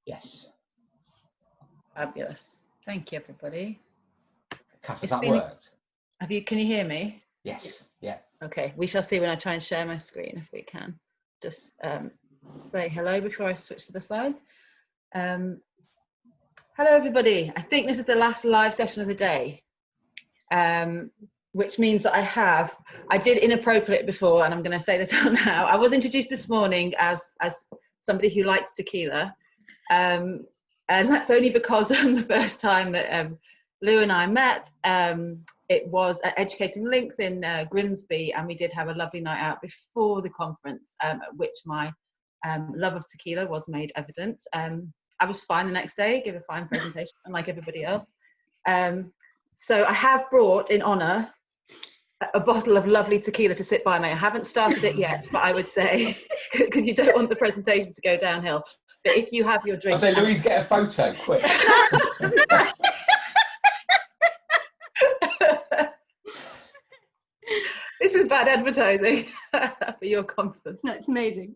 Yes. Fabulous. Thank you, everybody. Cath, has that worked? Can you hear me? Yes. Yeah. Okay, we shall see when I try and share my screen if we can. Just say hello before I switch to the slides. Hello, everybody. I think this is the last live session of the day, which means that I did inappropriate before, and I'm going to say this out now. I was introduced this morning as somebody who likes tequila, and that's only because the first time that Lou and I met, it was at Educating Links in Grimsby, and we did have a lovely night out before the conference, at which my love of tequila was made evident. I was fine the next day, gave a fine presentation, unlike everybody else. So I have brought, in honour, a bottle of lovely tequila to sit by me. I haven't started it yet, but I would say, because you don't want the presentation to go downhill, but if you have your drink... I'll say, Louise, get a photo, quick. This is bad advertising for your conference. No, it's amazing.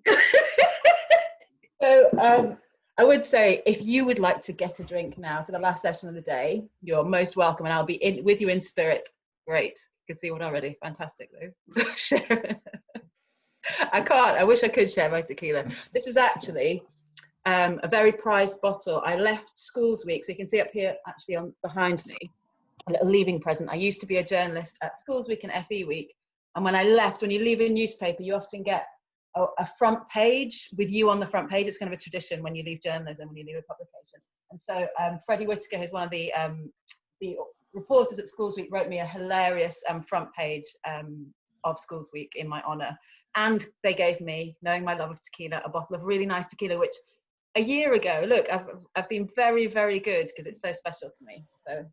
So I would say, if you would like to get a drink now for the last session of the day, you're most welcome, and I'll be with you in spirit. Great. You can see one already. Fantastic, Lou. Share. I can't. I wish I could share my tequila. This is actually a very prized bottle. I left Schools Week, so you can see up here, actually on behind me, a little leaving present. I used to be a journalist at Schools Week and FE Week, and when I left, when you leave a newspaper, you often get a front page with you on the front page. It's kind of a tradition when you leave journalism, when you leave a publication. And so Freddie Whitaker, who's one of the reporters at Schools Week, wrote me a hilarious front page of Schools Week in my honour. And they gave me, knowing my love of tequila, a bottle of really nice tequila, which a year ago, look, I've been very, very good because it's so special to me. So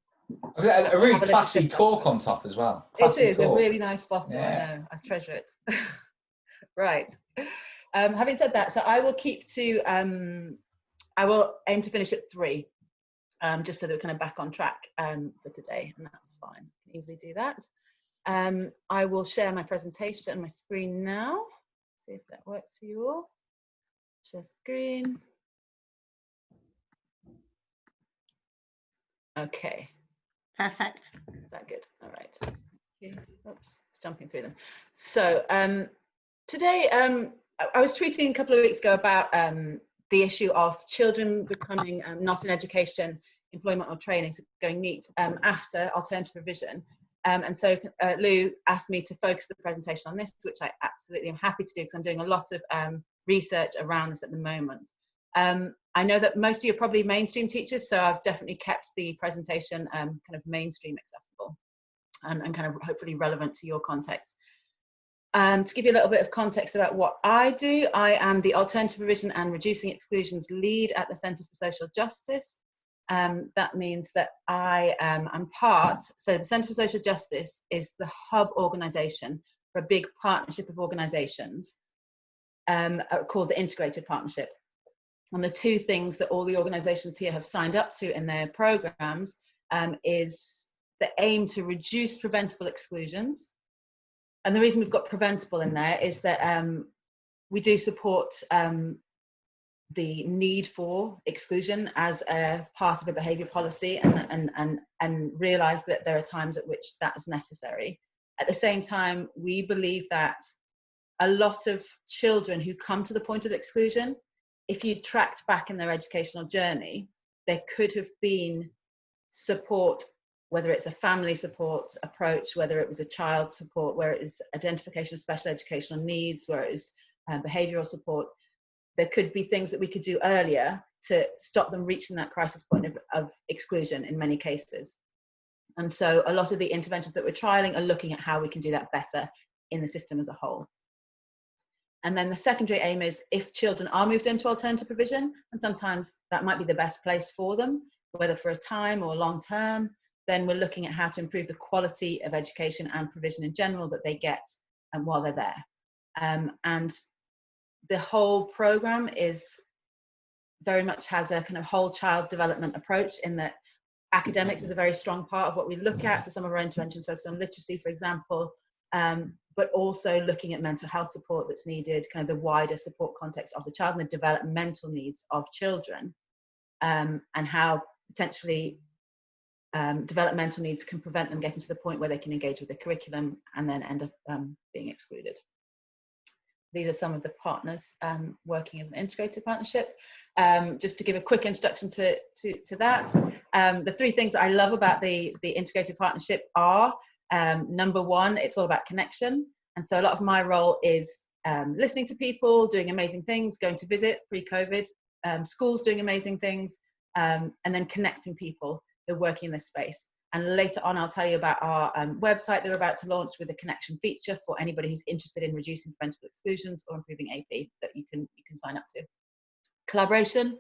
a really classy cork on top as well. Classy it is cork. a really nice bottle. Yeah. I know, I treasure it. Right. Having said that, so I will keep to, I will aim to finish at 3, just so that we're kind of back on track for today, and that's fine. I can easily do that. I will share my presentation and my screen now. See if that works for you all. Share screen. Okay. Perfect. Is that good? All right. Okay. Oops, it's jumping through them. So today, I was tweeting a couple of weeks ago about the issue of children becoming not in education, employment or training, so going NEET after alternative provision. And so Lou asked me to focus the presentation on this, which I absolutely am happy to do because I'm doing a lot of research around this at the moment. I know that most of you are probably mainstream teachers, so I've definitely kept the presentation kind of mainstream accessible and kind of hopefully relevant to your context. To give you a little bit of context about what I do, I am the Alternative Provision and Reducing Exclusions lead at the Centre for Social Justice. That means that I am part, so the Centre for Social Justice is the hub organisation for a big partnership of organisations called the Integrated Partnership. And the two things that all the organisations here have signed up to in their programmes is the aim to reduce preventable exclusions. And the reason we've got preventable in there is that we do support the need for exclusion as a part of a behaviour policy and realise that there are times at which that is necessary. At the same time, we believe that a lot of children who come to the point of exclusion, if you tracked back in their educational journey, there could have been support, whether it's a family support approach, whether it was a child support, where it is identification of special educational needs, where it is behavioural support. There could be things that we could do earlier to stop them reaching that crisis point of exclusion in many cases. And so a lot of the interventions that we're trialling are looking at how we can do that better in the system as a whole. And then the secondary aim is if children are moved into alternative provision, and sometimes that might be the best place for them, whether for a time or long term, then we're looking at how to improve the quality of education and provision in general that they get while they're there. And the whole program is very much has a kind of whole child development approach in that academics is a very strong part of what we look at. So some of our interventions focus on literacy, for example, but also looking at mental health support that's needed, kind of the wider support context of the child and the developmental needs of children. and how potentially developmental needs can prevent them getting to the point where they can engage with the curriculum and then end up being excluded. These are some of the partners working in the integrated partnership. Just to give a quick introduction to that, the three things that I love about the integrated partnership are, number one, it's all about connection. And so a lot of my role is listening to people, doing amazing things, going to visit pre-COVID, schools doing amazing things, and then connecting people who are working in this space. And later on, I'll tell you about our website that we're about to launch with a connection feature for anybody who's interested in reducing preventable exclusions or improving AP that you can sign up to. Collaboration.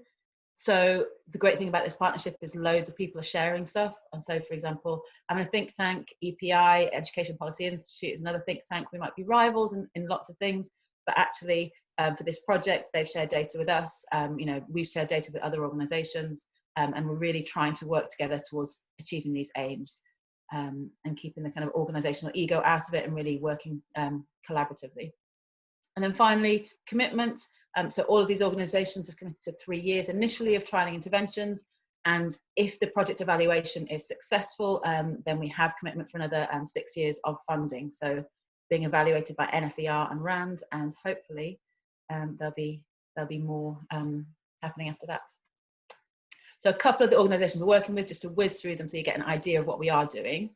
So the great thing about this partnership is loads of people are sharing stuff. And so, for example, I'm in a think tank, EPI, Education Policy Institute, is another think tank. We might be rivals in lots of things, but actually for this project, they've shared data with us. You know, we've shared data with other organizations. And we're really trying to work together towards achieving these aims and keeping the kind of organizational ego out of it and really working collaboratively. And then finally, commitment. So all of these organizations have committed to 3 years initially of trialing interventions. And if the project evaluation is successful, then we have commitment for another 6 years of funding. So being evaluated by NFER and RAND, and hopefully there'll be more happening after that. So a couple of the organizations we're working with, just to whiz through them so you get an idea of what we are doing.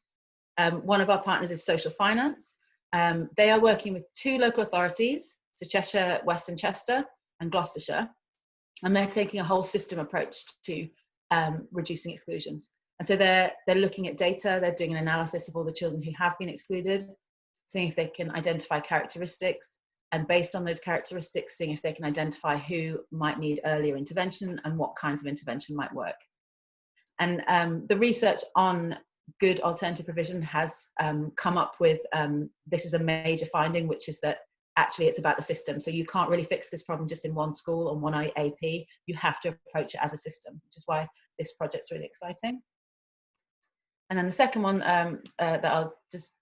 One of our partners is Social Finance. They are working with 2 local authorities, so Cheshire, West and Chester, and Gloucestershire. And they're taking a whole system approach to reducing exclusions. And so they're looking at data, they're doing an analysis of all the children who have been excluded, seeing if they can identify characteristics, and based on those characteristics, seeing if they can identify who might need earlier intervention and what kinds of intervention might work. And the research on good alternative provision has come up with, this is a major finding, which is that actually it's about the system. So you can't really fix this problem just in one school or one AP. You have to approach it as a system, which is why this project's really exciting. And then the second one that I'll just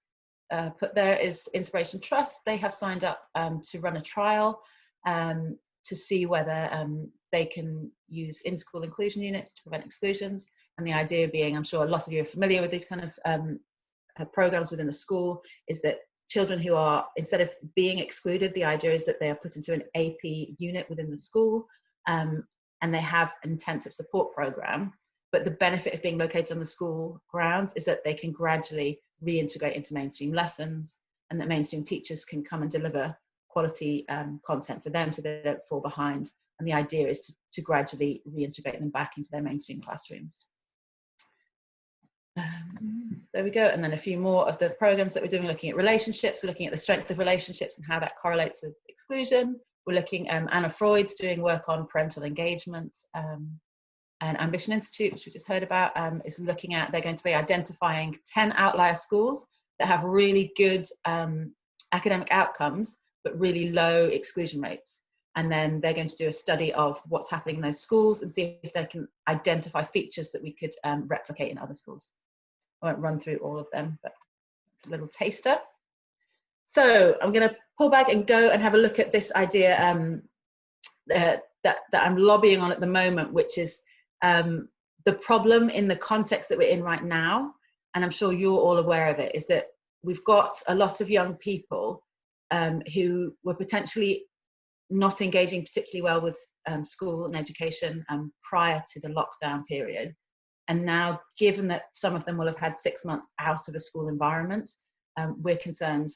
put there is Inspiration Trust. They have signed up to run a trial to see whether they can use in-school inclusion units to prevent exclusions. And the idea being, I'm sure a lot of you are familiar with these kind of programs within the school, is that children who are, instead of being excluded, the idea is that they are put into an AP unit within the school and they have an intensive support program. But the benefit of being located on the school grounds is that they can gradually reintegrate into mainstream lessons, and that mainstream teachers can come and deliver quality content for them so they don't fall behind. And the idea is to gradually reintegrate them back into their mainstream classrooms. There we go. And then a few more of the programs that we're doing, looking at relationships. We're looking at the strength of relationships and how that correlates with exclusion. We're looking, Anna Freud's doing work on parental engagement. And Ambition Institute, which we just heard about, is looking at, they're going to be identifying 10 outlier schools that have really good academic outcomes, but really low exclusion rates. And then they're going to do a study of what's happening in those schools and see if they can identify features that we could replicate in other schools. I won't run through all of them, but it's a little taster. So I'm going to pull back and go and have a look at this idea that I'm lobbying on at the moment, which is the problem in the context that we're in right now, and I'm sure you're all aware of it, is that we've got a lot of young people who were potentially not engaging particularly well with school and education prior to the lockdown period. And now, given that some of them will have had 6 months out of a school environment, we're concerned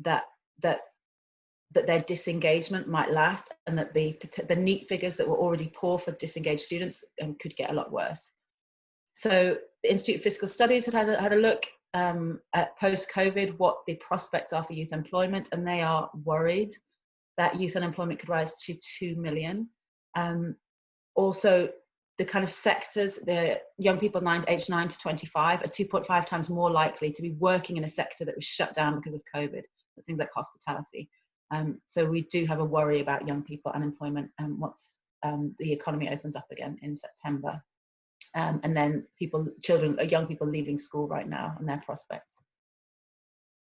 that their disengagement might last, and that the NEET figures that were already poor for disengaged students could get a lot worse. So the Institute of Fiscal Studies had a look at post-COVID what the prospects are for youth employment, and they are worried that youth unemployment could rise to 2 million. Also, the kind of sectors, the young people aged 9 to 25 are 2.5 times more likely to be working in a sector that was shut down because of COVID. That's things like hospitality. So we do have a worry about young people unemployment once the economy opens up again in September. And then young people leaving school right now and their prospects.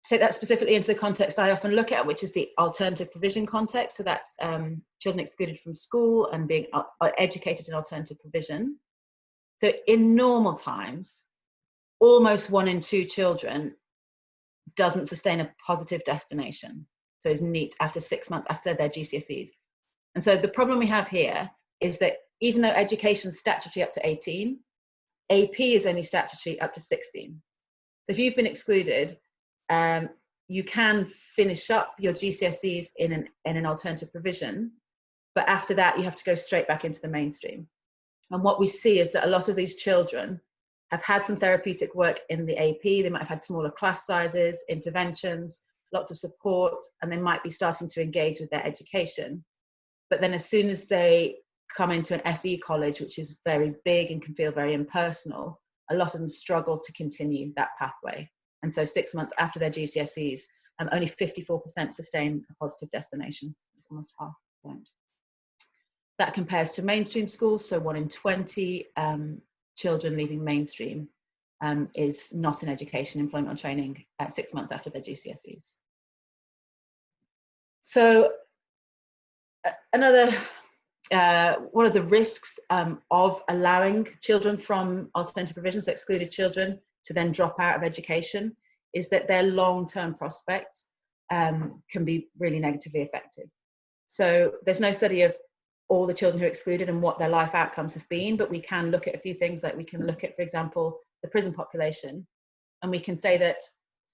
take that specifically into the context I often look at, which is the alternative provision context. So that's children excluded from school and being educated in alternative provision. So in normal times, almost 1 in 2 children doesn't sustain a positive destination. So is NEET after 6 months after their GCSEs. And so the problem we have here is that even though education is statutory up to 18, AP is only statutory up to 16. So if you've been excluded, you can finish up your GCSEs in an alternative provision, but after that you have to go straight back into the mainstream. And what we see is that a lot of these children have had some therapeutic work in the AP, they might have had smaller class sizes, interventions, lots of support, and they might be starting to engage with their education. But then as soon as they come into an FE college, which is very big and can feel very impersonal, a lot of them struggle to continue that pathway. And so 6 months after their GCSEs, only 54% sustain a positive destination. It's almost half don't. That compares to mainstream schools. So 1 in 20 children leaving mainstream is not in education, employment or training at 6 months after their GCSEs. So another one of the risks of allowing children from alternative provision, so excluded children, to then drop out of education is that their long-term prospects can be really negatively affected. So there's no study of all the children who are excluded and what their life outcomes have been, but we can look at a few things. Like we can look at, for example, the prison population, and we can say that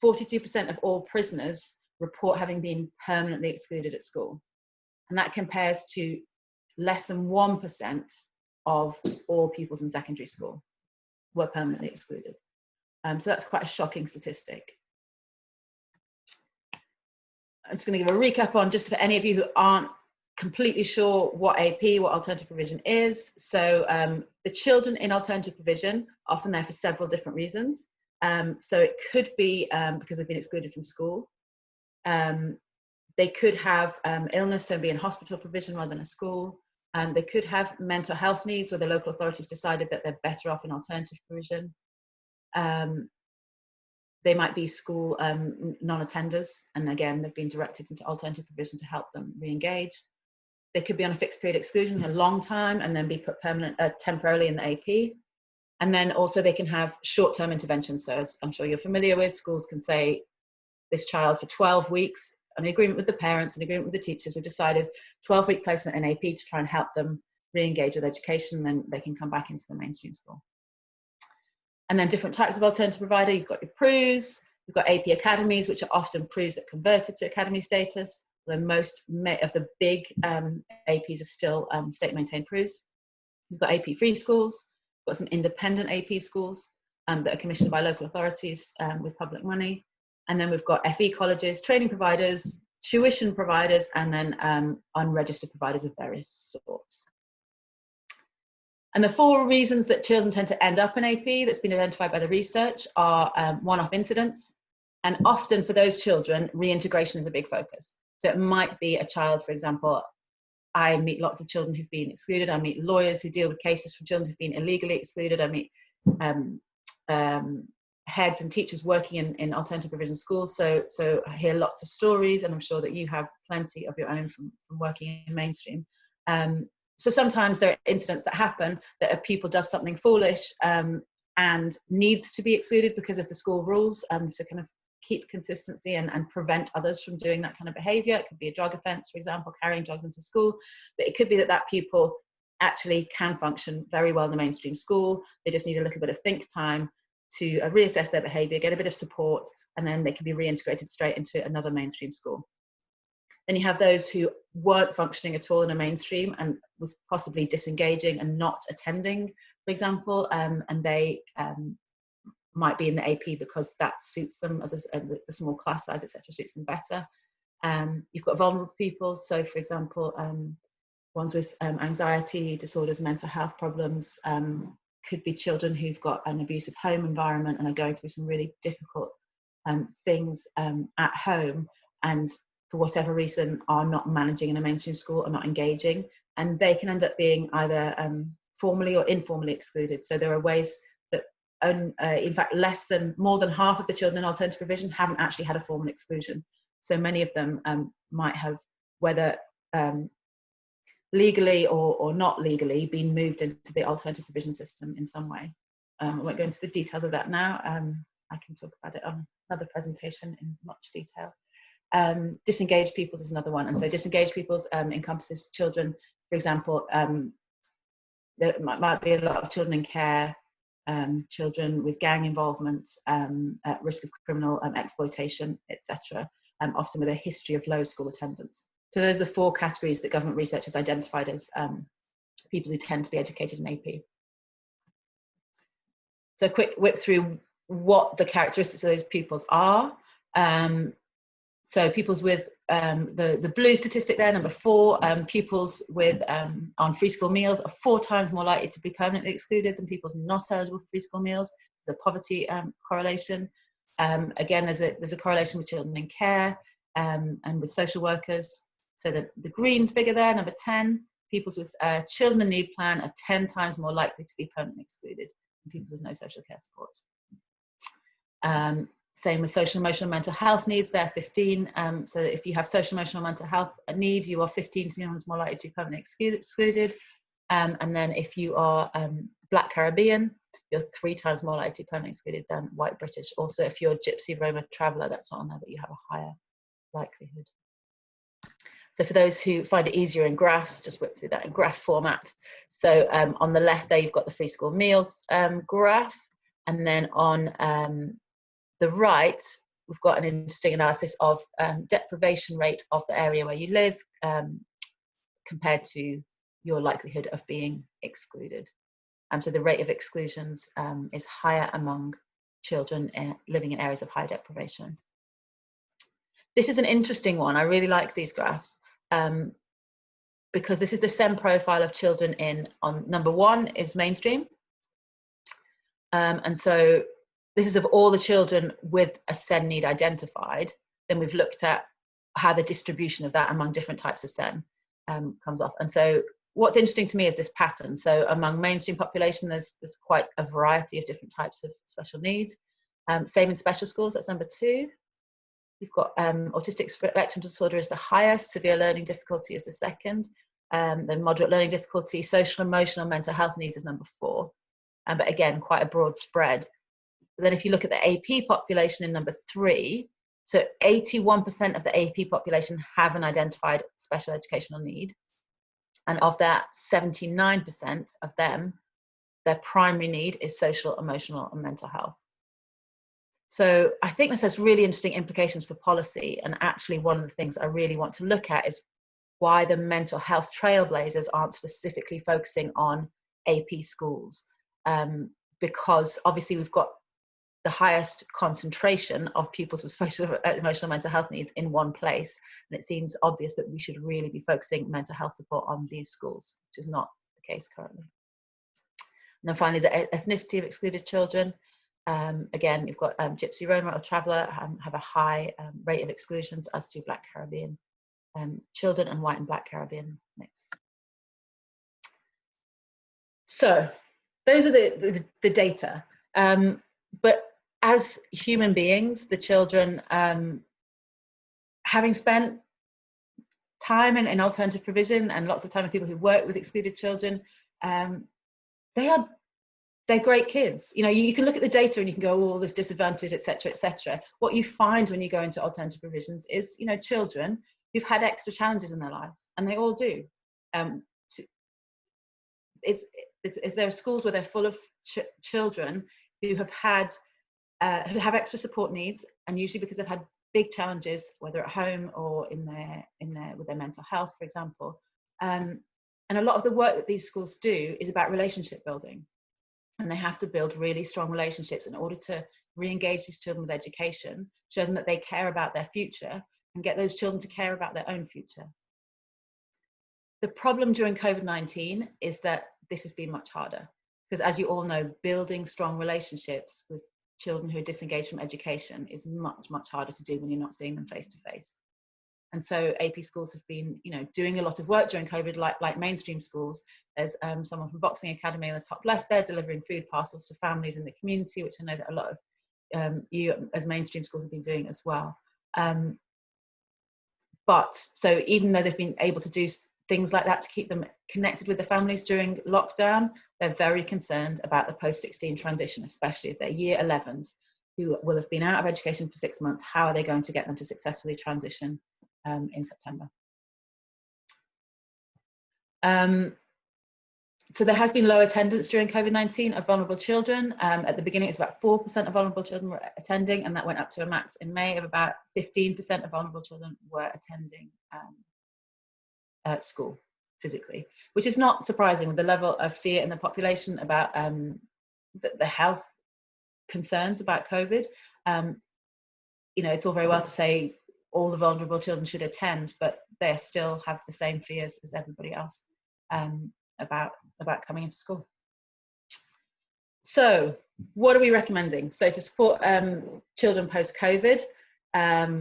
42% of all prisoners report having been permanently excluded at school. And that compares to less than 1% of all pupils in secondary school were permanently excluded. So that's quite a shocking statistic. I'm just going to give a recap on, just for any of you who aren't completely sure what AP, what alternative provision is. So the children in alternative provision are often there for several different reasons. So it could be because they've been excluded from school. They could have illness, so be in hospital provision rather than a school. They could have mental health needs, or the local authorities decided that they're better off in alternative provision. They might be school non-attenders, and again, they've been directed into alternative provision to help them re-engage. They could be on a fixed period exclusion a long time and then be put temporarily in the AP. And then also they can have short-term interventions. So as I'm sure you're familiar with, schools can say this child for 12 weeks, an agreement with the parents, an agreement with the teachers, we've decided 12-week placement in AP to try and help them re-engage with education, and then they can come back into the mainstream school. And then different types of alternative provider, you've got your PRUs, you've got AP academies, which are often PRUs that converted to academy status. The most of the big APs are still state-maintained PRUs. We've got AP free schools, we've got some independent AP schools that are commissioned by local authorities with public money. And then we've got FE colleges, training providers, tuition providers, and then unregistered providers of various sorts. And the 4 reasons that children tend to end up in AP that's been identified by the research are one-off incidents. And often for those children, reintegration is a big focus. So it might be a child, for example, I meet lots of children who've been excluded. I meet lawyers who deal with cases for children who've been illegally excluded. I meet heads and teachers working in alternative provision schools. So I hear lots of stories, and I'm sure that you have plenty of your own from working in mainstream. So sometimes there are incidents that happen that a pupil does something foolish and needs to be excluded because of the school rules to kind of keep consistency and prevent others from doing that kind of behavior. It could be a drug offense, for example, carrying drugs into school, but it could be that that pupil actually can function very well in the mainstream school. They just need a little bit of think time to reassess their behavior, get a bit of support, and then they can be reintegrated straight into another mainstream school. Then you have those who weren't functioning at all in a mainstream and was possibly disengaging and not attending, for example, and they might be in the AP because that suits them, as the small class size, etc., suits them better. You've got vulnerable people, so for example, ones with anxiety disorders, mental health problems, could be children who've got an abusive home environment and are going through some really difficult things at home, and for whatever reason are not managing in a mainstream school or not engaging, and they can end up being either formally or informally excluded. So there are ways that in fact, more than half of the children in alternative provision haven't actually had a formal exclusion. So many of them might have, whether legally or not legally, been moved into the alternative provision system in some way. I won't go into the details of that now. I can talk about it on another presentation in much detail. Disengaged pupils is another one. And so disengaged pupils encompasses children, for example, there might be a lot of children in care, children with gang involvement, at risk of criminal exploitation, etc., often with a history of low school attendance. So those are the 4 categories that government research has identified as people who tend to be educated in AP. So a quick whip through what the characteristics of those pupils are. So pupils with the blue statistic there, number 4, pupils with on free school meals are 4 times more likely to be permanently excluded than pupils not eligible for free school meals. There's a poverty correlation. Again, there's a correlation with children in care and with social workers. So the green figure there, number 10, pupils with children in need plan are 10 times more likely to be permanently excluded than people with no social care support. Same with social, emotional, mental health needs, they're 15. So if you have social, emotional, mental health needs, you are 15 times more likely to be permanently excluded. And then if you are Black Caribbean, you're 3 times more likely to be permanently excluded than white British. Also, if you're Gypsy, Roma, Traveller, that's not on there, but you have a higher likelihood. So for those who find it easier in graphs, just whip through that in graph format. So on the left there, you've got the free school meals graph. And then on the right, we've got an interesting analysis of deprivation rate of the area where you live compared to your likelihood of being excluded. So the rate of exclusions is higher among children living in areas of high deprivation. This is an interesting one. I really like these graphs because this is the SEND profile of children on number 1 is mainstream. And so this is of all the children with a SEN need identified. Then we've looked at how the distribution of that among different types of SEN comes off. And so what's interesting to me is this pattern. So among mainstream population, there's quite a variety of different types of special needs. Same in special schools, that's number 2. You've got autistic spectrum disorder is the highest, severe learning difficulty is the second, then moderate learning difficulty, social, emotional, mental health needs is number 4. But again, quite a broad spread. But then if you look at the AP population in number 3, so 81% of the AP population have an identified special educational need. And of that, 79% of them, their primary need is social, emotional, and mental health. So I think this has really interesting implications for policy. And actually one of the things I really want to look at is why the mental health trailblazers aren't specifically focusing on AP schools. Because obviously we've got the highest concentration of pupils with social, emotional, mental health needs in one place. And it seems obvious that we should really be focusing mental health support on these schools, which is not the case currently. And then finally, the ethnicity of excluded children. Again, you've got Gypsy, Roma, or Traveller have a high rate of exclusions, as do Black Caribbean children and white and Black Caribbean mixed. So those are the data. But as human beings, the children, having spent time in alternative provision and lots of time with people who work with excluded children, they're great kids. You know, you can look at the data and you can go, oh, there's disadvantage, etc., etc. What you find when you go into alternative provisions is, you know, children who've had extra challenges in their lives, and they all do. There are schools where they're full of children who have had who have extra support needs, and usually because they've had big challenges, whether at home or with their mental health, for example. And a lot of the work that these schools do is about relationship building. And they have to build really strong relationships in order to re-engage these children with education, show them that they care about their future, and get those children to care about their own future. The problem during COVID-19 is that this has been much harder, because as you all know, building strong relationships with children who are disengaged from education is much, much harder to do when you're not seeing them face to face. And so AP schools have been, doing a lot of work during COVID, like mainstream schools. There's someone from Boxing Academy in the top left there delivering food parcels to families in the community, which I know that a lot of you as mainstream schools have been doing as well. But so even though they've been able to do things like that to keep them connected with the families during lockdown, they're very concerned about the post-16 transition, especially if they're year 11s who will have been out of education for 6 months. How are they going to get them to successfully transition in September? So there has been low attendance during COVID-19 of vulnerable children. At the beginning, it's about 4% of vulnerable children were attending, and that went up to a max in May of about 15% of vulnerable children were attending school physically, which is not surprising with the level of fear in the population about the health concerns about COVID. It's all very well to say all the vulnerable children should attend, but they still have the same fears as everybody else about coming into school. So what are we recommending? So to support children post-COVID, I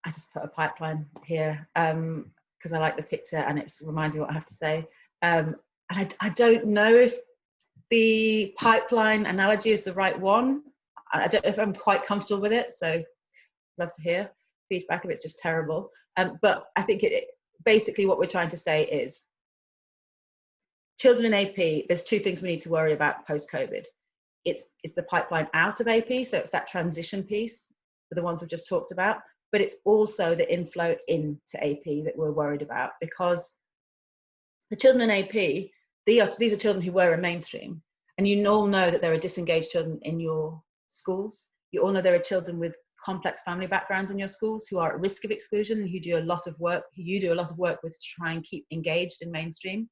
just put a pipeline here because I like the picture and it reminds me what I have to say. And I don't know if the pipeline analogy is the right one. I don't know if I'm quite comfortable with it, so love to hear feedback if it's just terrible. But I think basically what we're trying to say is children in AP, there's two things we need to worry about post-COVID. It's the pipeline out of AP, so it's that transition piece for the ones we've just talked about, but it's also the inflow into AP that we're worried about, because the children in AP, these are children who were in mainstream, and you all know that there are disengaged children in your schools. You all know there are children with complex family backgrounds in your schools who are at risk of exclusion and who you do a lot of work with to try and keep engaged in mainstream.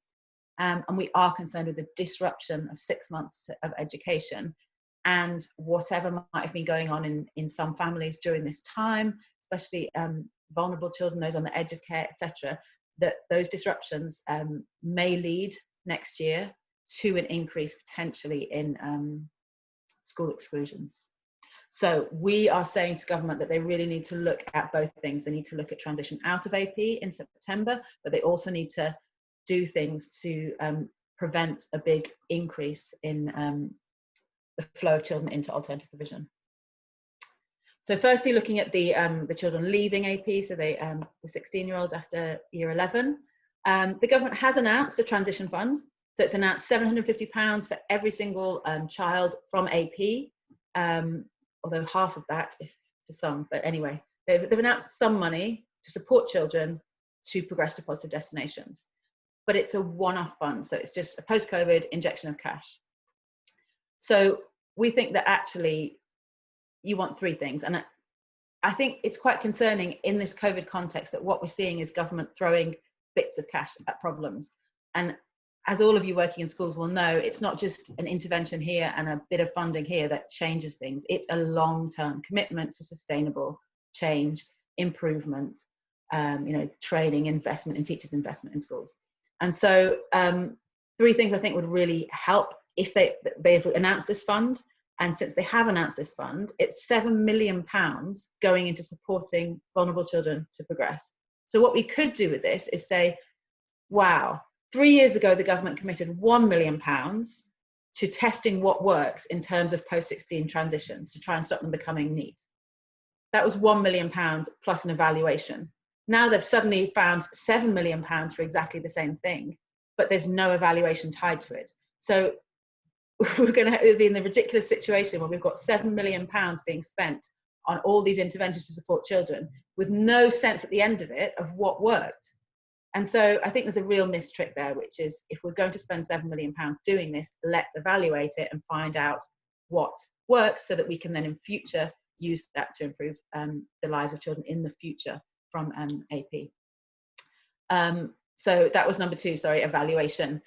And we are concerned with the disruption of 6 months of education and whatever might have been going on in some families during this time, especially vulnerable children, those on the edge of care, etc., that those disruptions may lead next year to an increase potentially in school exclusions. So we are saying to government that they really need to look at both things. They need to look at transition out of AP in September, but they also need to do things to prevent a big increase in the flow of children into alternative provision. So firstly, looking at the children leaving AP, so the 16-year-olds after year 11, the government has announced a transition fund. So it's announced £750 for every single child from AP, although half of that for some, but anyway, they've announced some money to support children to progress to positive destinations. But it's a one-off fund, so it's just a post-COVID injection of cash. So we think that actually you want three things, and I think it's quite concerning in this COVID context that what we're seeing is government throwing bits of cash at problems. And as all of you working in schools will know, it's not just an intervention here and a bit of funding here that changes things. It's a long-term commitment to sustainable change, improvement, training, investment in teachers, investment in schools. And so three things I think would really help if they've announced this fund. And since they have announced this fund, it's £7 million going into supporting vulnerable children to progress. So what we could do with this is say, wow, 3 years ago, the government committed £1 million to testing what works in terms of post-16 transitions to try and stop them becoming NEET. That was £1 million plus an evaluation. Now they've suddenly found £7 million for exactly the same thing, but there's no evaluation tied to it. So we're going to be in the ridiculous situation where we've got £7 million being spent on all these interventions to support children with no sense at the end of it of what worked. And so I think there's a real mistrick there, which is if we're going to spend £7 million doing this, let's evaluate it and find out what works so that we can then in future use that to improve the lives of children in the future from AP. So that was number two, sorry, evaluation.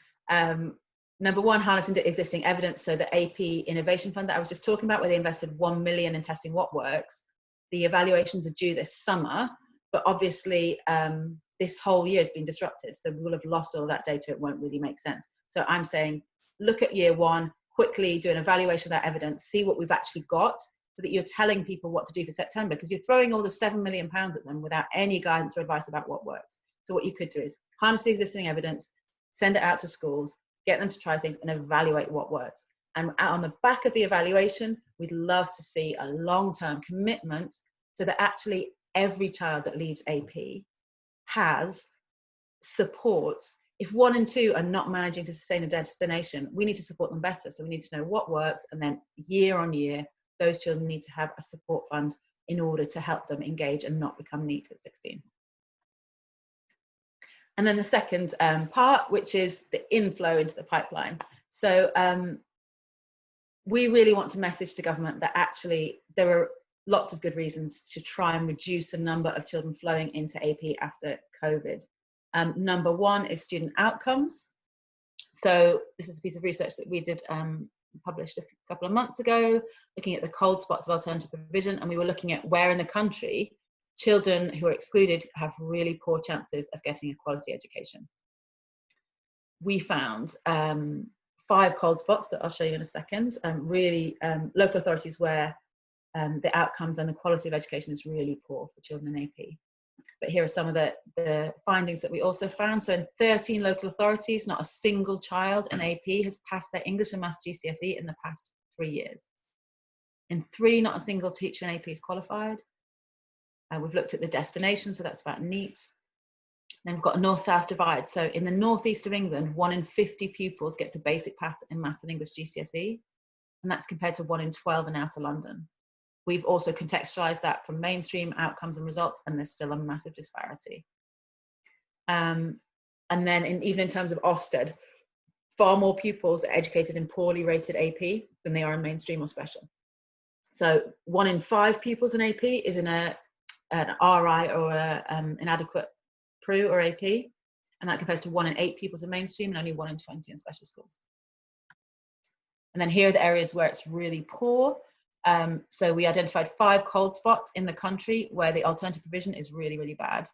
Number one, harnessing existing evidence. So the AP Innovation Fund that I was just talking about, where they invested £1 million in testing what works. The evaluations are due this summer, but obviously this whole year has been disrupted. So we will have lost all that data. It won't really make sense. So I'm saying, look at year one, quickly do an evaluation of that evidence, see what we've actually got so that you're telling people what to do for September, because you're throwing all the £7 million at them without any guidance or advice about what works. So what you could do is harness the existing evidence, send it out to schools, get them to try things and evaluate what works. And on the back of the evaluation, we'd love to see a long-term commitment so that actually every child that leaves AP has support. If 1 and 2 are not managing to sustain a destination, we need to support them better. So we need to know what works, and then year on year, those children need to have a support fund in order to help them engage and not become NEET at 16. And then the second part, which is the inflow into the pipeline. So we really want to message to government that actually there are lots of good reasons to try and reduce the number of children flowing into AP after COVID. Number one is student outcomes. So this is a piece of research that we did published a couple of months ago, looking at the cold spots of alternative provision, and we were looking at where in the country children who are excluded have really poor chances of getting a quality education. We found 5 cold spots that I'll show you in a second, really local authorities where the outcomes and the quality of education is really poor for children in AP. But here are some of the findings that we also found. So in 13 local authorities, not a single child in AP has passed their English and Maths GCSE in the past 3 years. In 3, not a single teacher in AP is qualified. We've looked at the destination, so that's about NEET. Then we've got a north-south divide. So in the northeast of England, 1 in 50 pupils gets a basic pass in Maths and English GCSE, and that's compared to 1 in 12 in outer London. We've also contextualized that from mainstream outcomes and results, and there's still a massive disparity. And then even in terms of Ofsted, far more pupils are educated in poorly rated AP than they are in mainstream or special. So 1 in 5 pupils in AP is in an RI or inadequate PRU or AP, and that compares to 1 in 8 pupils in mainstream and only 1 in 20 in special schools. And then here are the areas where it's really poor. So we identified 5 cold spots in the country where the alternative provision is really, really bad,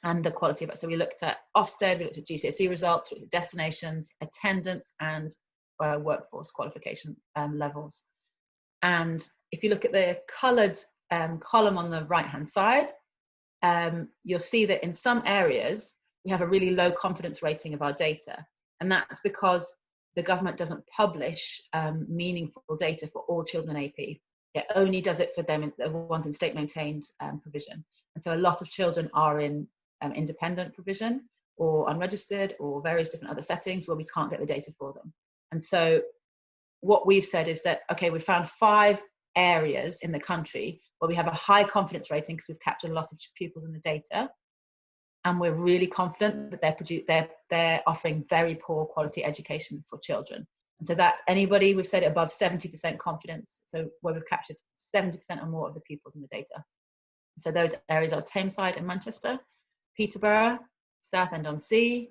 and the quality of it. So we looked at Ofsted, we looked at GCSE results, we looked at destinations, attendance, and workforce qualification levels. And if you look at the coloured column on the right-hand side, you'll see that in some areas we have a really low confidence rating of our data, and that's because the government doesn't publish meaningful data for all children in AP. It only does it for them, the ones in state-maintained provision. And so a lot of children are in independent provision or unregistered or various different other settings where we can't get the data for them. And so what we've said is that, okay, we've found 5 areas in the country where we have a high confidence rating because we've captured a lot of pupils in the data, and we're really confident that they're offering very poor quality education for children. And so that's anybody, we've said above 70% confidence, so where we've captured 70% or more of the pupils in the data. So those areas are Tameside and Manchester, Peterborough, Southend-on-Sea,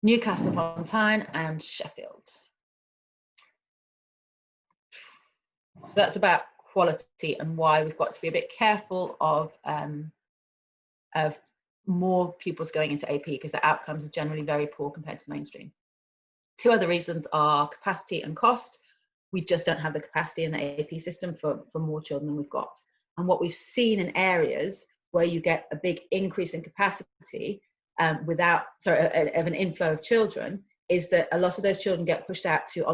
Newcastle upon Tyne, and Sheffield. So that's about quality and why we've got to be a bit careful of more pupils going into AP, because the outcomes are generally very poor compared to mainstream. 2 other reasons are capacity and cost. We just don't have the capacity in the AP system for more children than we've got. And what we've seen in areas where you get a big increase in capacity of an inflow of children is that a lot of those children get pushed out to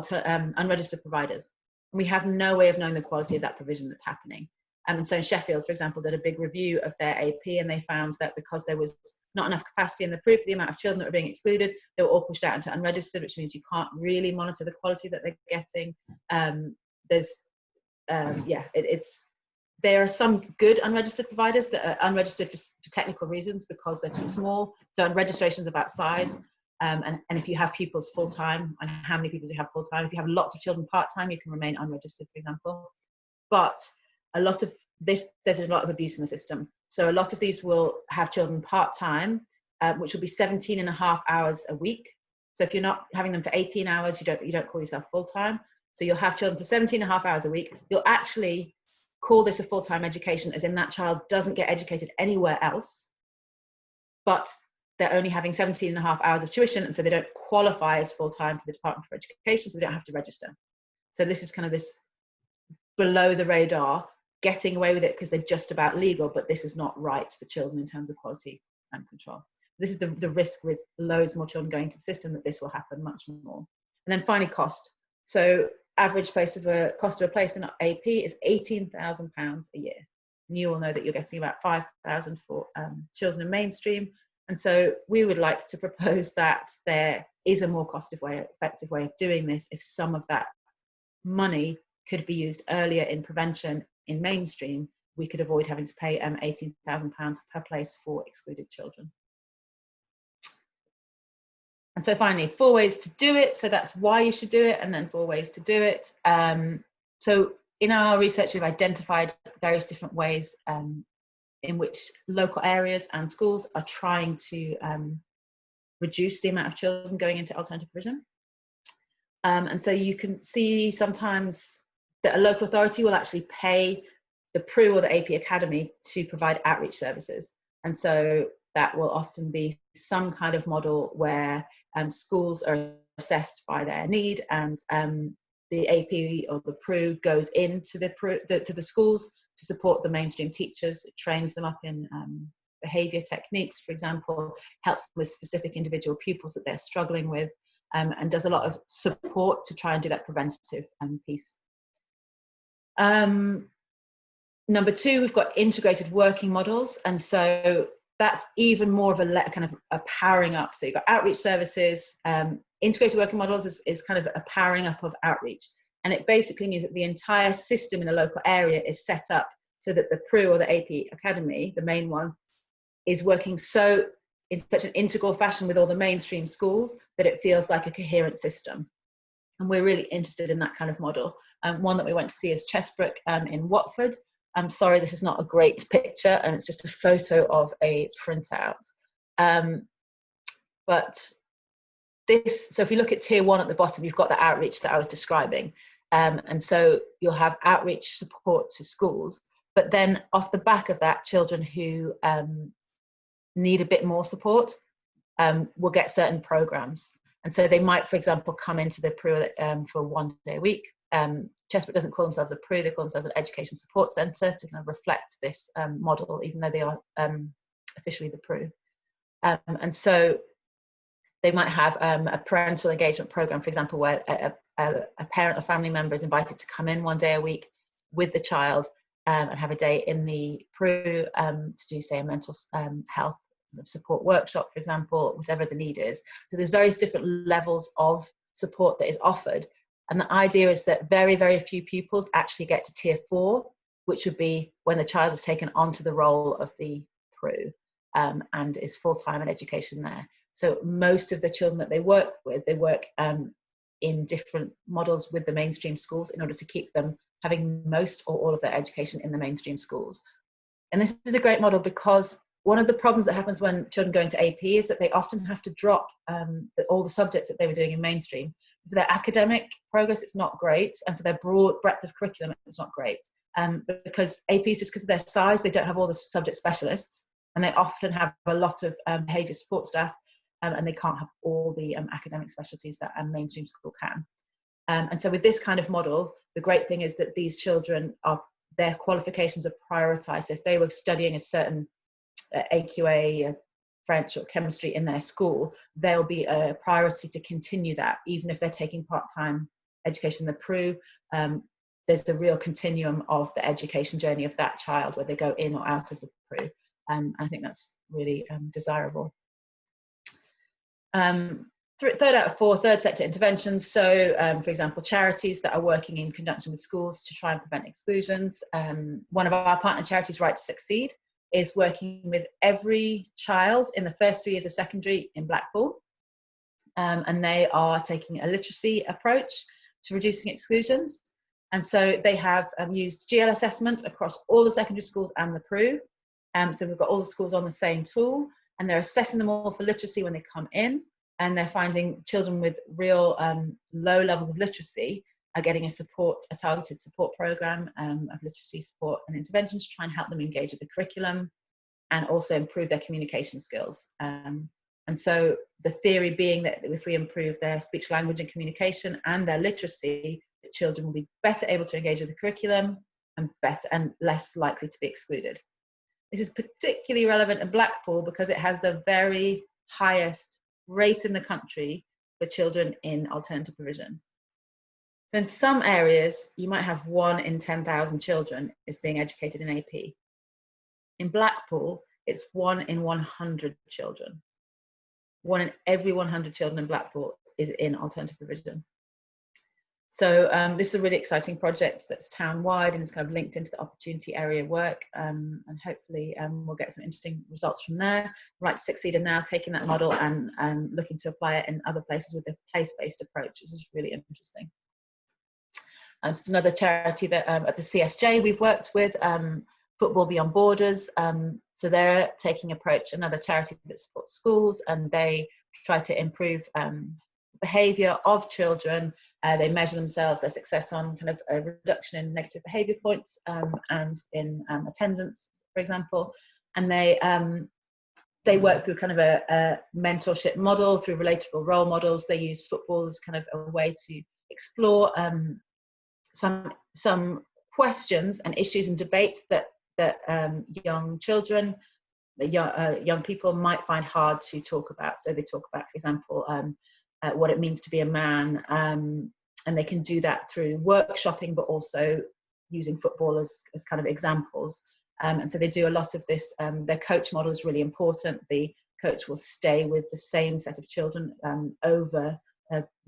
unregistered providers. And we have no way of knowing the quality of that provision that's happening. And so in Sheffield, for example, did a big review of their AP, and they found that because there was not enough capacity in the proof for the amount of children that were being excluded, they were all pushed out into unregistered, which means you can't really monitor the quality that they're getting. There are some good unregistered providers that are unregistered for technical reasons because they're too small. So registration is about size. And if you have pupils full-time, and how many pupils you have full-time, if you have lots of children part-time, you can remain unregistered, for example. But a lot of this, there's a lot of abuse in the system. So a lot of these will have children part-time, which will be 17.5 hours a week. So if you're not having them for 18 hours, you don't call yourself full-time. So you'll have children for 17.5 hours a week. You'll actually call this a full-time education, as in that child doesn't get educated anywhere else, but they're only having 17.5 hours of tuition, and so they don't qualify as full-time for the Department for Education, so they don't have to register. So this is kind of this below the radar, getting away with it because they're just about legal, but this is not right for children in terms of quality and control. This is the risk with loads more children going to the system, that this will happen much more. And then finally, cost. So average cost of a place in AP is £18,000 a year. And you all know that you're getting about 5,000 for children in mainstream. And so we would like to propose that there is a more effective way of doing this if some of that money could be used earlier in prevention in mainstream. We could avoid having to pay £18,000 per place for excluded children. And so finally, 4 ways to do it. So that's why you should do it, and then 4 ways to do it. So in our research, we've identified various different ways in which local areas and schools are trying to reduce the amount of children going into alternative provision. And so you can see sometimes that a local authority will actually pay the PRU or the AP Academy to provide outreach services. And so that will often be some kind of model where schools are assessed by their need, and the AP or the PRU goes into the schools to support the mainstream teachers. It trains them up in behaviour techniques, for example, helps with specific individual pupils that they're struggling with, and does a lot of support to try and do that preventative piece. Number 2, we've got integrated working models, and so that's even more of a kind of a powering up. So you've got outreach services. Integrated working models is kind of a powering up of outreach, and it basically means that the entire system in a local area is set up so that the PRU or the AP Academy, the main one, is working in such an integral fashion with all the mainstream schools that it feels like a coherent system. And we're really interested in that kind of model. One that we went to see is Chesbrook in Watford. I'm sorry, this is not a great picture, and it's just a photo of a printout. But this, so if you look at tier 1 at the bottom, you've got the outreach that I was describing. And so you'll have outreach support to schools, but then off the back of that, children who need a bit more support will get certain programs. And so they might, for example, come into the PRU for 1 day a week. Chesbrook doesn't call themselves a PRU, they call themselves an education support centre to kind of reflect this model, even though they are officially the PRU. And so they might have a parental engagement programme, for example, where a parent or family member is invited to come in 1 day a week with the child and have a day in the PRU to do, say, a mental health support workshop, for example, whatever the need is. So there's various different levels of support that is offered. And the idea is that very, very few pupils actually get to tier 4, which would be when the child is taken onto the role of the PRU and is full-time in education there. So most of the children that they work with, they work in different models with the mainstream schools in order to keep them having most or all of their education in the mainstream schools. And this is a great model because one of the problems that happens when children go into AP is that they often have to drop all the subjects that they were doing in mainstream. For their academic progress, it's not great, and for their broad breadth of curriculum, it's not great. Because APs, just because of their size, they don't have all the subject specialists, and they often have a lot of behaviour support staff, and they can't have all the academic specialties that a mainstream school can. And so with this kind of model, the great thing is that these children their qualifications are prioritised. So if they were studying a certain AQA, French or chemistry in their school, there'll be a priority to continue that, even if they're taking part-time education in the PRU. There's the real continuum of the education journey of that child, where they go in or out of the PRU. I think that's really desirable. Third out of 4, third sector interventions. So, for example, charities that are working in conjunction with schools to try and prevent exclusions. One of our partner charities, Right to Succeed, is working with every child in the first 3 years of secondary in Blackpool. And they are taking a literacy approach to reducing exclusions. And so they have used GL assessment across all the secondary schools and the PRU. So we've got all the schools on the same tool, and they're assessing them all for literacy when they come in. And they're finding children with real low levels of literacy are getting a targeted support program of literacy support and interventions to try and help them engage with the curriculum and also improve their communication skills. And so the theory being that if we improve their speech, language and communication and their literacy, that children will be better able to engage with the curriculum and better and less likely to be excluded. This is particularly relevant in Blackpool because it has the very highest rate in the country for children in alternative provision. So in some areas, you might have 1 in 10,000 children is being educated in AP. In Blackpool, it's 1 in 100 children. 1 in every 100 children in Blackpool is in alternative provision. So this is a really exciting project that's town-wide and is kind of linked into the opportunity area work, and hopefully we'll get some interesting results from there. Right to Succeed are now taking that model and looking to apply it in other places with a place-based approach, which is really interesting. Just another charity that at the CSJ we've worked with, Football Beyond Borders. So they're taking approach, another charity that supports schools, and they try to improve behaviour of children. They measure themselves, their success on kind of a reduction in negative behaviour points and in attendance, for example. And they work through kind of a mentorship model through relatable role models. They use football as kind of a way to explore some questions and issues and debates that young children, young people might find hard to talk about. So they talk about, for example, what it means to be a man, and they can do that through workshopping, but also using football as kind of examples. And so they do a lot of this. Their coach model is really important. The coach will stay with the same set of children over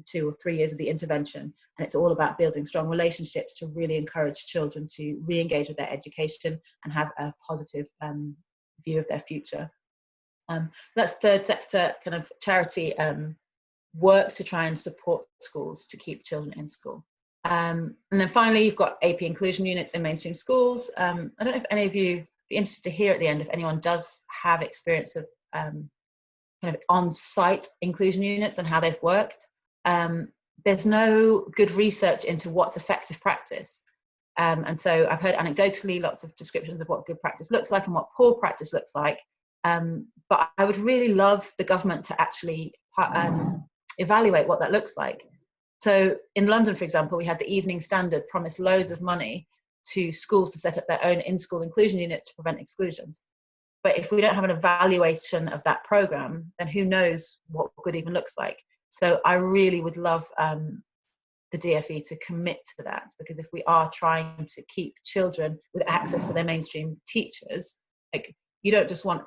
2 or 3 years of the intervention, and it's all about building strong relationships to really encourage children to re-engage with their education and have a positive view of their future. That's third sector kind of charity work to try and support schools to keep children in school. And then finally, you've got AP inclusion units in mainstream schools. I don't know if any of you be interested to hear at the end if anyone does have experience of kind of on-site inclusion units and how they've worked. There's no good research into what's effective practice. And so I've heard anecdotally lots of descriptions of what good practice looks like and what poor practice looks like. But I would really love the government to actually evaluate what that looks like. So in London, for example, we had the Evening Standard promise loads of money to schools to set up their own in-school inclusion units to prevent exclusions. But if we don't have an evaluation of that program, then who knows what good even looks like. So I really would love the DfE to commit to that, because if we are trying to keep children with access to their mainstream teachers, like, you don't just want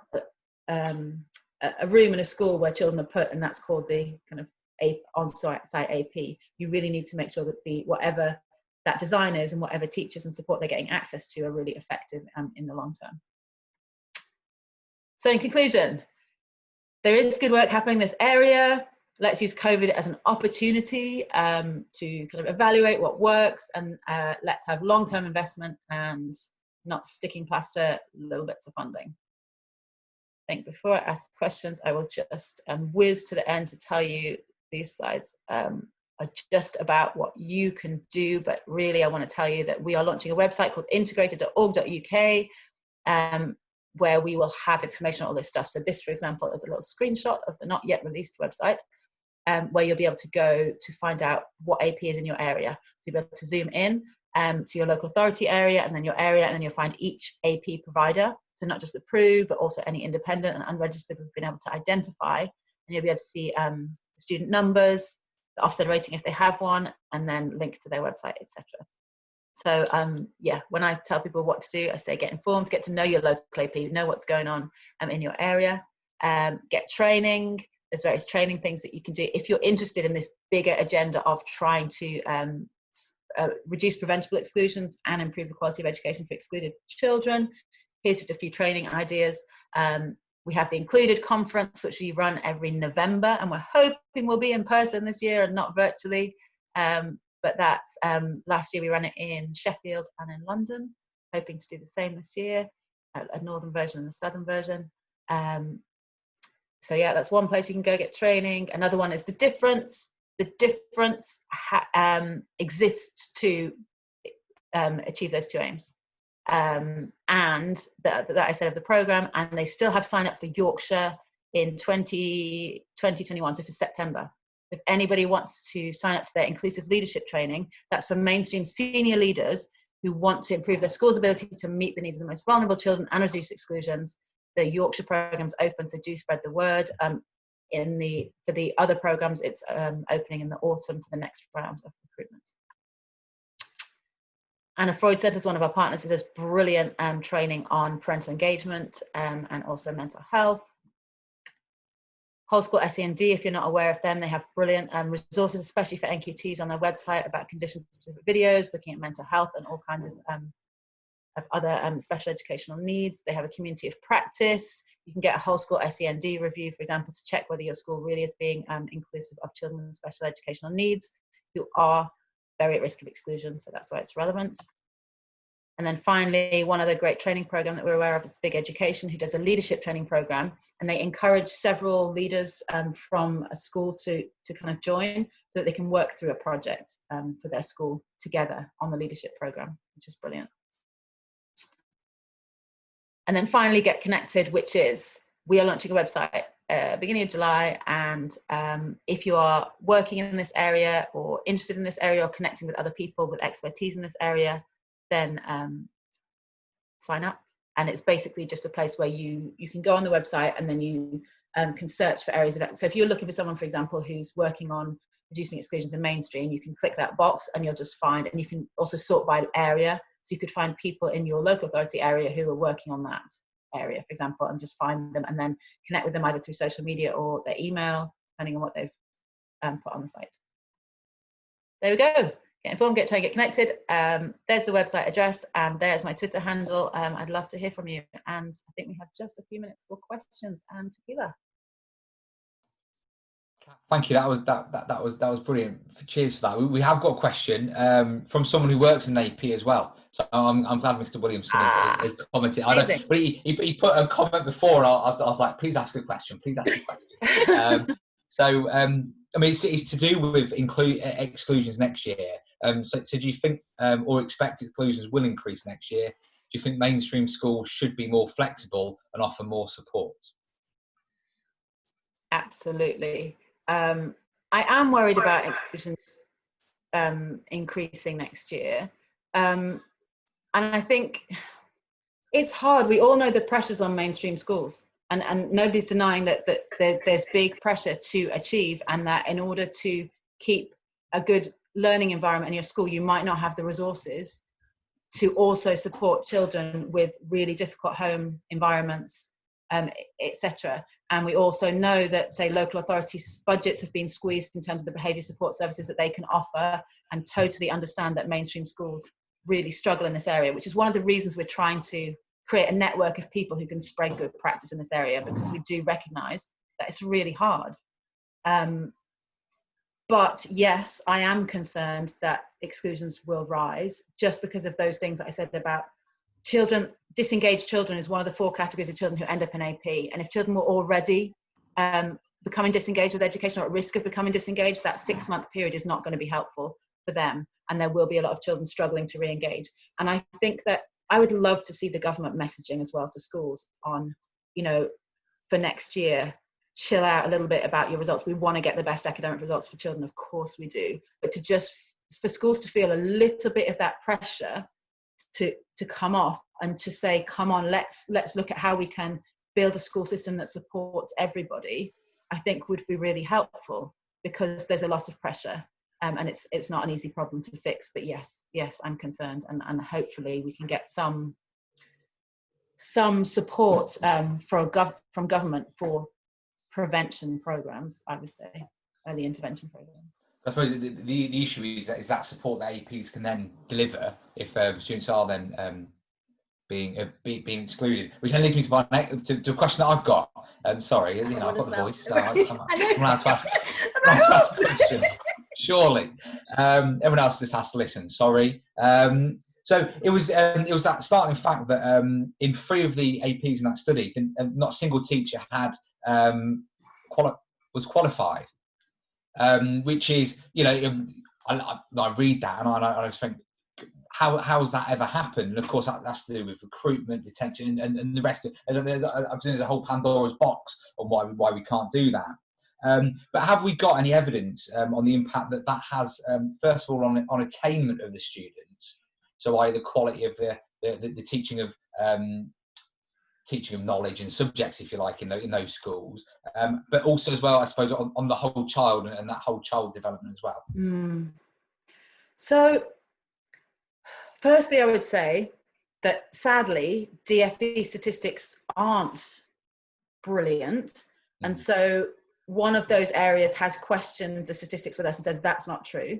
a room in a school where children are put and that's called the kind of on-site AP. You really need to make sure that whatever that design is and whatever teachers and support they're getting access to are really effective in the long term. So in conclusion, there is good work happening in this area. Let's use COVID as an opportunity to kind of evaluate what works, and let's have long-term investment and not sticking plaster little bits of funding. I think before I ask questions, I will just whiz to the end to tell you these slides are just about what you can do, but really I want to tell you that we are launching a website called integrated.org.uk where we will have information on all this stuff. So this, for example, is a little screenshot of the not yet released website where you'll be able to go to find out what AP is in your area. So you'll be able to zoom in to your local authority area and then your area, and then you'll find each AP provider. So not just the PRU, but also any independent and unregistered we've been able to identify. And you'll be able to see student numbers, the Ofsted rating if they have one, and then link to their website, etc. So yeah, when I tell people what to do, I say get informed, get to know your local AP, know what's going on in your area, get training. There's various training things that you can do if you're interested in this bigger agenda of trying to reduce preventable exclusions and improve the quality of education for excluded children. Here's just a few training ideas. We have the Included conference, which we run every November, and we're hoping we'll be in person this year and not virtually. But that's last year we ran it in Sheffield and in London, hoping to do the same this year, a northern version and a southern version. So yeah, that's one place you can go get training. Another one is The Difference. The Difference exists to achieve those two aims. And that I said of the programme, and they still have sign up for Yorkshire in 2021, so for September. If anybody wants to sign up to their inclusive leadership training, that's for mainstream senior leaders who want to improve their school's ability to meet the needs of the most vulnerable children and reduce exclusions. The Yorkshire program's open, so do spread the word. For the other programs, it's opening in the autumn for the next round of recruitment. And Freud Centre is one of our partners. It does brilliant training on parental engagement and also mental health. Whole School SEND, if you're not aware of them, they have brilliant resources, especially for NQTs on their website about condition-specific videos, looking at mental health and all kinds of other special educational needs. They have a community of practice. You can get a Whole School SEND review, for example, to check whether your school really is being inclusive of children with special educational needs who are very at risk of exclusion, so that's why it's relevant. And then finally, one other great training program that we're aware of is Big Education, who does a leadership training program, and they encourage several leaders from a school to kind of join so that they can work through a project for their school together on the leadership program, which is brilliant. And then finally, Get Connected, which is, we are launching a website beginning of July, and if you are working in this area or interested in this area or connecting with other people with expertise in this area, then sign up. And it's basically just a place where you can go on the website and then you can search for areas of it. So if you're looking for someone, for example, who's working on reducing exclusions in mainstream, you can click that box and you'll just find, and you can also sort by area. So you could find people in your local authority area who are working on that area, for example, and just find them and then connect with them either through social media or their email, depending on what they've put on the site. There we go. Get informed, get trained, get connected. There's the website address, and there's my Twitter handle. I'd love to hear from you. And I think we have just a few minutes for questions and tequila. Thank you. That was brilliant. Cheers for that. We have got a question from someone who works in AP as well. So I'm glad Mr. Williamson has commented. But he put a comment before, and I was like, please ask a question. Please ask a question. I mean, it's to do with exclusions next year. So do you think or expect exclusions will increase next year? Do you think mainstream schools should be more flexible and offer more support? Absolutely. I am worried about exclusions increasing next year. And I think it's hard. We all know the pressures on mainstream schools. And nobody's denying that there's big pressure to achieve, and that in order to keep a good learning environment in your school, you might not have the resources to also support children with really difficult home environments, etc. And we also know that, say, local authorities' budgets have been squeezed in terms of the behaviour support services that they can offer, and totally understand that mainstream schools really struggle in this area, which is one of the reasons we're trying to create a network of people who can spread good practice in this area, because we do recognise that it's really hard. But yes, I am concerned that exclusions will rise just because of those things that I said about children. Disengaged children is one of the 4 categories of children who end up in AP. And if children were already becoming disengaged with education or at risk of becoming disengaged, that 6-month period is not going to be helpful for them. And there will be a lot of children struggling to re-engage. And I think that I would love to see the government messaging as well to schools on, you know, for next year, chill out a little bit about your results. We want to get the best academic results for children, of course we do, but to just, for schools to feel a little bit of that pressure to come off and to say, come on, let's look at how we can build a school system that supports everybody, I think would be really helpful, because there's a lot of pressure. And it's not an easy problem to fix, but yes, I'm concerned, and hopefully we can get some support from government for prevention programs. I would say early intervention programs. I suppose the issue is that support that APs can then deliver if students are then being excluded, which then leads me to a question that I've got. Sorry, you know, I've got the voice, so I'm allowed to ask a question. Surely, everyone else just has to listen. Sorry. So it was that startling fact that in 3 of the APs in that study, not a single teacher had was qualified, which is, you know, I read that and I just think, how has that ever happened? And of course, that's to do with recruitment, retention, and the rest of it. There's a whole Pandora's box on why we can't do that. But have we got any evidence on the impact that that has, first of all, on attainment of the students? So, i.e., the quality of the teaching of knowledge and subjects, if you like, in those schools, but also as well, I suppose, on the whole child and that whole child development as well. So, firstly, I would say that sadly, DFE statistics aren't brilliant, and so one of those areas has questioned the statistics with us and says that's not true.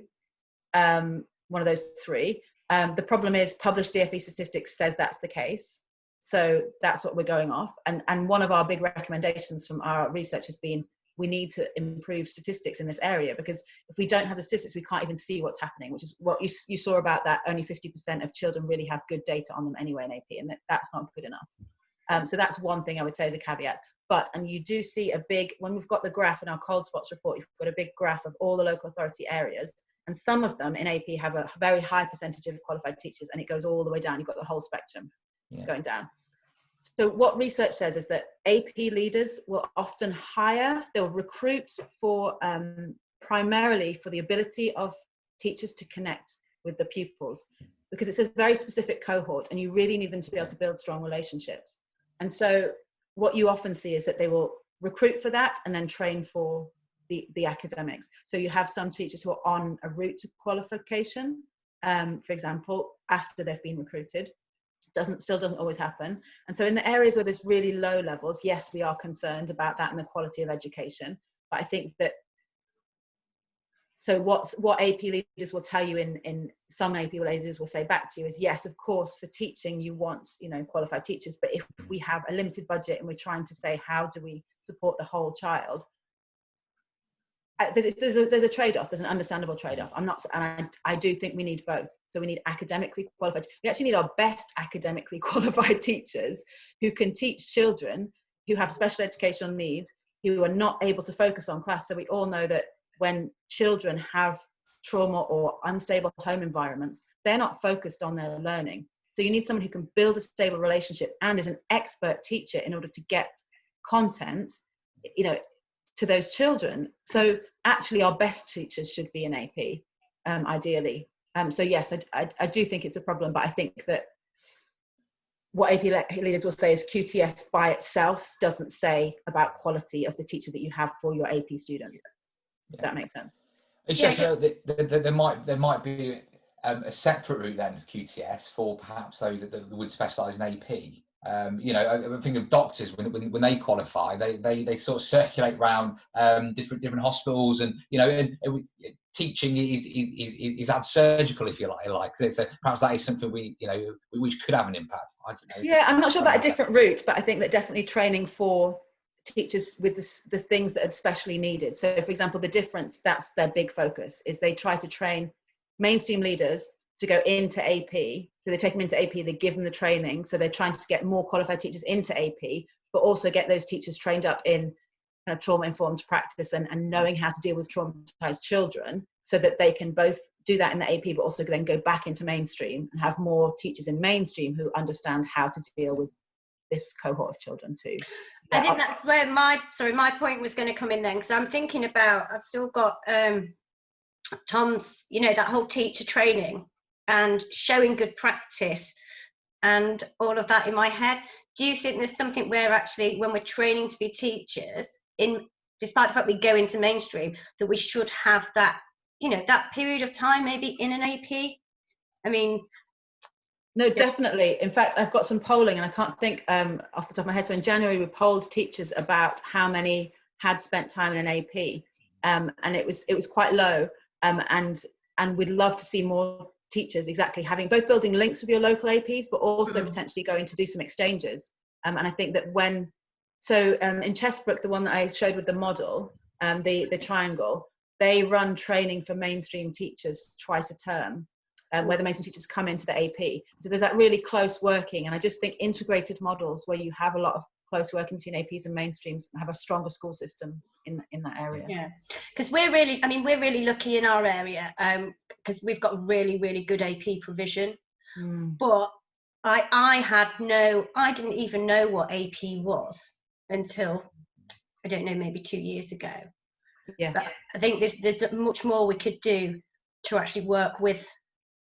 One of those three. The problem is published DFE statistics says that's the case. So that's what we're going off. And one of our big recommendations from our research has been we need to improve statistics in this area, because if we don't have the statistics, we can't even see what's happening, which is what you saw about that. Only 50% of children really have good data on them anyway in AP, and that's not good enough. So that's one thing I would say as a caveat. And you do see when we've got the graph in our cold spots report, you've got a big graph of all the local authority areas. And some of them in AP have a very high percentage of qualified teachers, and it goes all the way down. You've got the whole spectrum going down. So what research says is that AP leaders will often they'll recruit for primarily for the ability of teachers to connect with the pupils, because it's a very specific cohort and you really need them to be able to build strong relationships. And so what you often see is that they will recruit for that and then train for the academics. So you have some teachers who are on a route to qualification, for example, after they've been recruited. Still doesn't always happen. And so in the areas where there's really low levels, yes, we are concerned about that and the quality of education. But I think that, so what AP leaders will tell you in some AP leaders will say back to you is, yes, of course, for teaching, you want, qualified teachers. But if we have a limited budget and we're trying to say, how do we support the whole child? There's a trade-off. There's an understandable trade-off. I do think we need both. So we need academically qualified. We actually need our best academically qualified teachers who can teach children who have special educational needs, who are not able to focus on class. So we all know that when children have trauma or unstable home environments, they're not focused on their learning. So you need someone who can build a stable relationship and is an expert teacher in order to get content, to those children. So actually our best teachers should be in AP, ideally. So yes, I do think it's a problem, but I think that what AP leaders will say is QTS by itself doesn't say about quality of the teacher that you have for your AP students. If that makes sense. It's just there might be a separate route then of QTS for perhaps those that would specialise in AP. I think of doctors when they qualify, they sort of circulate around different hospitals, and teaching is ad surgical, if you like. So perhaps that is something which could have an impact. I don't know. Yeah, I'm not sure about a different route, but I think that definitely training for teachers with the things that are specially needed. So, for example, the difference, that's their big focus, is they try to train mainstream leaders to go into AP. So they take them into AP, they give them the training. So they're trying to get more qualified teachers into AP, but also get those teachers trained up in kind of trauma-informed practice and knowing how to deal with traumatized children, so that they can both do that in the AP, but also then go back into mainstream and have more teachers in mainstream who understand how to deal with this cohort of children too. I think that's where my point was going to come in then, because I'm thinking about, I've still got Tom's, that whole teacher training and showing good practice and all of that in my head. Do you think there's something where actually when we're training to be teachers, despite the fact we go into mainstream, that we should have that, that period of time maybe in an AP? I mean, no, definitely. In fact, I've got some polling, and I can't think off the top of my head. So in January, we polled teachers about how many had spent time in an AP, and it was quite low. And we'd love to see more teachers having building links with your local APs, but also potentially going to do some exchanges. And I think that in Chesbrook, the one that I showed with the model, the triangle, they run training for mainstream teachers twice a term. Where the mainstream teachers come into the AP. So there's that really close working. And I just think integrated models where you have a lot of close working between APs and mainstreams have a stronger school system in that area. Yeah, because we're really lucky in our area, because we've got really, really good AP provision. But I didn't even know what AP was until, I don't know, maybe 2 years ago. Yeah. But I think there's much more we could do to actually work with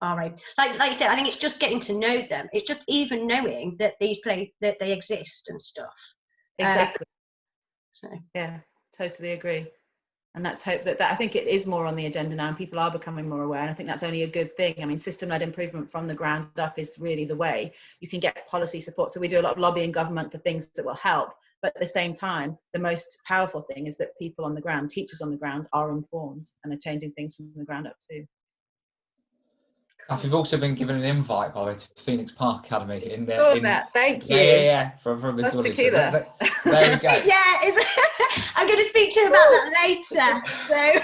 RA. Like you said, I think it's just getting to know them. It's just even knowing that that they exist and stuff. Exactly. So. Yeah, totally agree. And let's hope that I think it is more on the agenda now, and people are becoming more aware. And I think that's only a good thing. I mean, system-led improvement from the ground up is really the way you can get policy support. So we do a lot of lobbying government for things that will help. But at the same time, the most powerful thing is that people on the ground, teachers on the ground, are informed and are changing things from the ground up too. Cath, you've also been given an invite, by the way, to Phoenix Park Academy. Thank you. Yeah, from Mr. Williams. Tequila. So there we go. Yeah, I'm going to speak to you about that later. So.